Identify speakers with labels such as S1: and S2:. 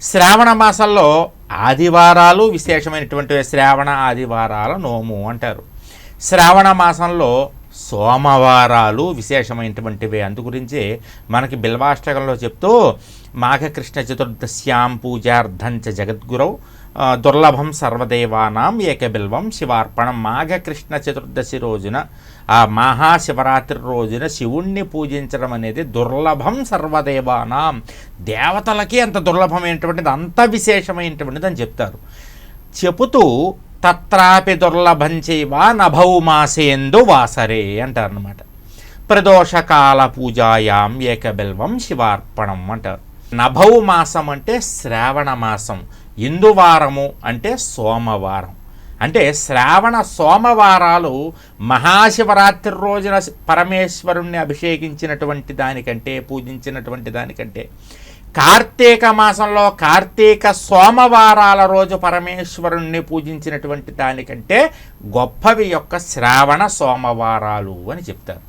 S1: శ్రావణ మాసంలో ఆదివారాలు విశేషమైనటువంటి శ్రావణ ఆదివారాల నోము అంటారు. శ్రావణ మాసంలో సోమవారాలు విశేషమైనటువంటివే. అందుగురించి మనకి బిల్వాష్టకంలో చెప్తూ మాఘకృష్ణ చతుర్దశ్యాం పూజార్థంచ జగద్గురౌ దుర్లభం సర్వదేవానాం ఏకబిల్వం శివార్పణం. మాఘకృష్ణ చతుర్దశి రోజున, ఆ మహాశివరాత్రి రోజున శివుణ్ణి పూజించడం అనేది దుర్లభం సర్వదేవానాం, దేవతలకి అంత దుర్లభమైనటువంటిది, అంత విశేషమైనటువంటిది అని చెప్తారు. చెబుతూ తత్రాపి దుర్లభం చైవ నభౌ మాసేందు వాసరే అంటారనమాట. ప్రదోషకాల పూజాయాం ఏకబిల్వం శివార్పణం అంటారు. నభౌ మాసం అంటే శ్రావణ మాసం, ఇందువారము అంటే సోమవారం. అంటే శ్రావణ సోమవారాలు మహాశివరాత్రి రోజున పరమేశ్వరుణ్ణి అభిషేకించినటువంటి దానికంటే, పూజించినటువంటి దానికంటే, కార్తీక మాసంలో కార్తీక సోమవారాల రోజు పరమేశ్వరుణ్ణి పూజించినటువంటి దానికంటే గొప్పవి యొక్క శ్రావణ సోమవారాలు అని చెప్తారు.